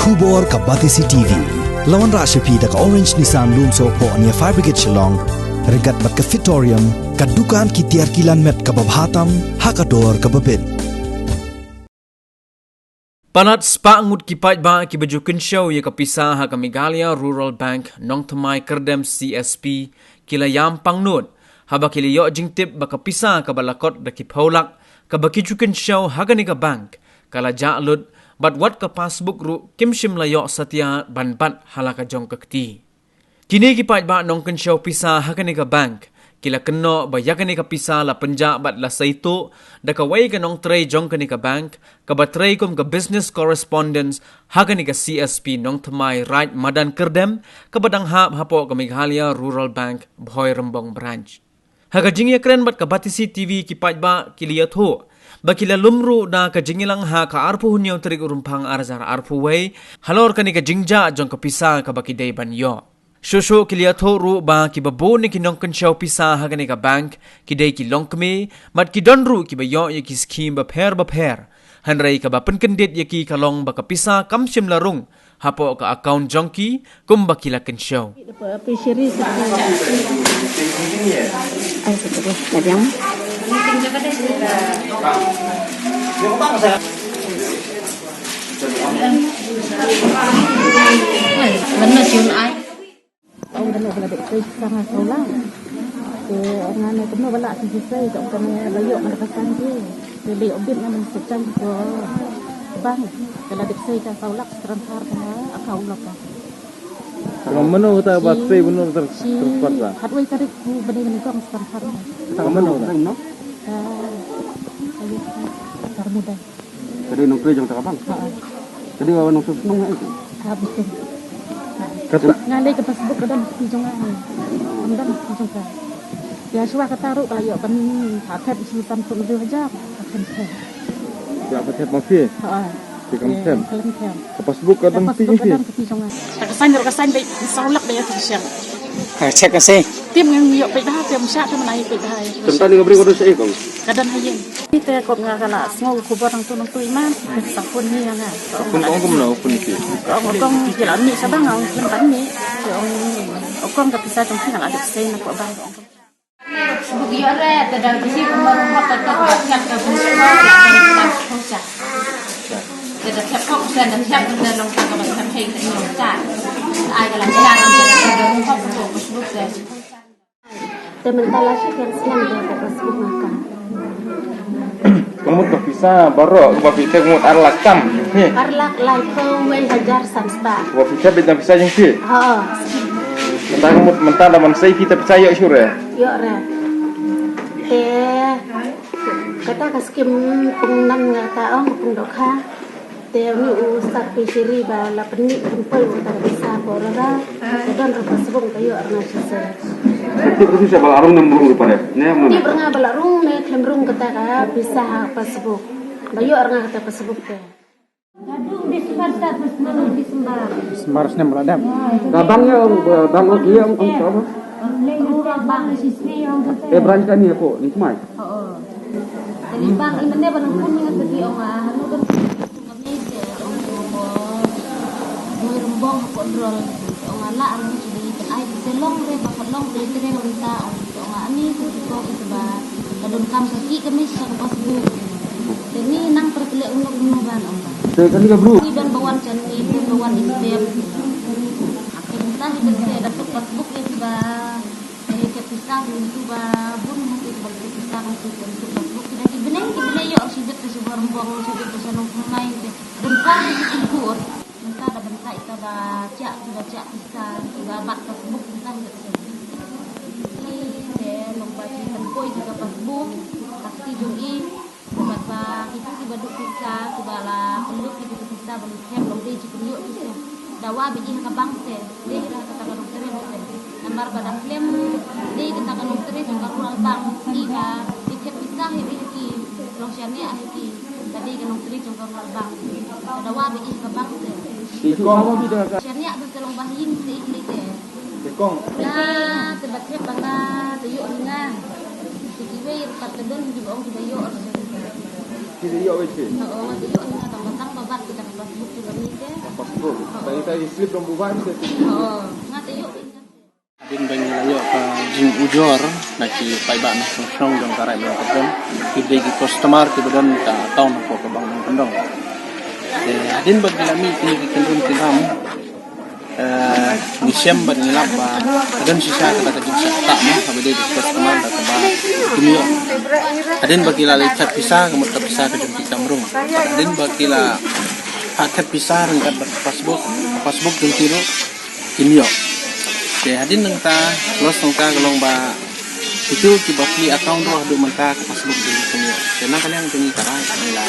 Kubor ka Batisi TV. Lawan Rashapi da ka Orange Nissan Lumso po ania Fire Brigade Shillong. Regat bat ka Fitorium. Kadukan ki tiar kilan met ka babhatam. Hakador ka babin. Panat spa ngut kipat ba ki bajukin show ya kapisa ha Kamigalia Rural Bank nong Thamai Kerdem CSP kila yam pangnut haba kila yo jingtip ba kapisa ka balakot da kipholak ka bakijukin show hagani ka bank kala ja'lut bat wat ka passbook ru kimshim layo satya banbat halaka jong kakti kini kipat ba nong ken show pisa hagani ka bank kila keno ba yakani ka pisa la penja bat la saito da ka way ka nong tray jong kani ka bank ka ba tray kum ka business correspondence hagani ka CSP nong Thamai right Madan Kerdem ka badang hap hapo ka Meghalaya Rural Bank Bhoy Rembong branch haga jingya kren bat ka Batisi TV kipat ba kiliyat ho ba kila lumru na ka jingilang ha ka arpu hunyaw tarig urumpang arzar arpu way halor kani ka jingja jong ka pisa ka bakiday banyo Shosho kiliato ru ba ki babo ni kinong kensyaw pisa hagani ka bank kiday ki longkme mat ki donru ki bayo ya ki scheme ba pher hanray ka ba penkendit ya ki kalong ba ka pisa kamsim larung hapo ka account jongki kum ba kila kensyaw ông đã nói là bị cây sang sâu lắm, thì ngày này cũng nói là thì xây động cái này lợi dụng là cái sang chứ, thì liệu biết là mình sẽ tranh của bang, cái là bị xây ra sâu lắm, transfer cái nó ở khẩu lộc à. Kalau mana kita buat sih benar tercepat lah. Hati wei tarik benih kong transfer. Kalau mana kita? Ayo, cara mudah. Jadi nongkrong jangan terabang. Jadi awak nongkrong nongkrong itu. Habis tu. Kata Ngalai ke Facebook kadang pijongan, kadang pijongan. Ya suah kataru kalau yo kan hakat isi Samsung itu aja akan saya. ya apa masih? Di kampung. Kampung. Ke Facebook kadang pijongan. Kesan baik saulak dia tersiang. Cek kasih. Tim yang yo pe dah tim syak tu menai pe dah. Tentang ni ngabri kodus kong. Kadang hayen. Kita kok ngakala semua kubur orang tu nontu iman, sapun ni yang ah. Pun kong mana pun itu. Kong jalan ni sabang ngau tempat ni. Kong tak bisa tunggu nak ada sen nak buat bang. Bugi ore tadal bisi kumarung hotel kat ke bungsa dan bungsa. Jadi siapa dan siapa dan long tak kalau sampai ke bungsa. Ai kalau jalan dan rumah Facebook saya. Sementara sih yang siang dia tak Facebook makan. Kamu tak bisa baru kita kamu arlak kam. Arlak like wei hajar samsta. Wah kita beda bisa yang sih. Mentang kamu mentang dalam saya kita percaya sure. Yo re. Kata kaskim pengnam ngata pengdokha. Ni ustaz pisiri bala penik kumpul tak bisa borora. Dan rupa sebung kayo arna sisa. Itu siapa larung nembung rupanya. Ni pernah balarung ni kemrung kata kaya bisa Facebook. Bayo arna kata Facebook ke. Aduh di Semarang terus menerus di Semarang. Semarasnya meladam. Gabangnya bang dia om siapa? Bang sisri yang tu. Branch kami aku ni semai. Jadi bang ini dia barang pun yang tadi orang anu kan kami je Bhoy Rembong kontrol orang lah anu jadi ai selong re bakalong re re minta orang ani tu ko itu ba kadon kam kaki kami sak pasbu. Ini nang pertelek ulung ban orang. Kan juga bro. Dan bawan cantik bawan istep. Akhirnya kita dapat Facebook itu ba kita itu ba bun mesti bagi kita untuk Facebook kita beneng yo sidet ke sebuah rembang sidet ke sana main dan kau itu ikut minta ada bentak itu baca kita bak Facebook kita ini lomba tempoi juga Facebook pasti jui sebab kita dibaduk kita lah peluk kita belum hem belum dia cukup yuk kita dawa biji ke bangsa dia kata dokter namar badak lem dia kata dokter juga ruang bang iba dikit pisah iki losyane iki tadi kan dokter juga ruang bang dawa biji ke bangsa Ikong kita syariah ada tolong bahin ini deh Ikong lah sebabnya bangga tuyuk ngah dikiwe pat kedon di bawah di bayo Kita yuk wes. tuyuk ngah tambah babat kita Facebook juga ni deh Facebook. Kita slip dong buat bisa. Oh, ngate yuk. Adin bang layo ka jing ujor na ki paiba na song dong karai bang kadon ki bagi customer ki badan ka taw na ko ka bang kendong. Adin bag lami kini ki kendong ki ram Nisem bag nilap ba kadon sisa ka ka jing sa ta na ka bade customer da ka ba kini adin bag lalai chat pisa ka mut pisa ka jing kita mrung. Adin bag la paket pisa rang ka pasbook jing tiro kini hadin nang ta los nang ta galong ba itu kibakli account roh do manta ka pasbook din kini kena kalian kini kara nila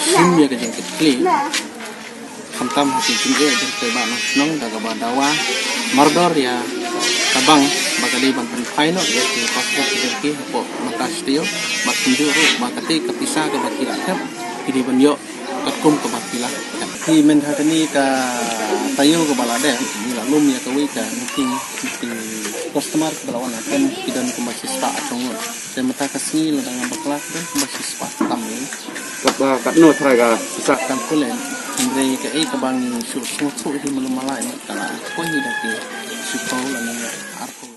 sim ya ka jeng kli kamtam hati jengge jeng te ba nong daga ba dawa mardor ya kabang bagali ban final ya ki pasbook jeng ki po mata stio mat tunju ro makati kapisa ka bakila tap kidi banyo katkum ka bakila ki men hakani ka tayo ka balade ni la lum ya ka wi ka meeting customer ka balawan akan kidan ko masispa atong saya mata kasni la dengan bakla dan masispa tam ni Kat no try ka bisa. kan kulen indre ka ka bang su hi malum malai kala ko ni daki su ko la ni arko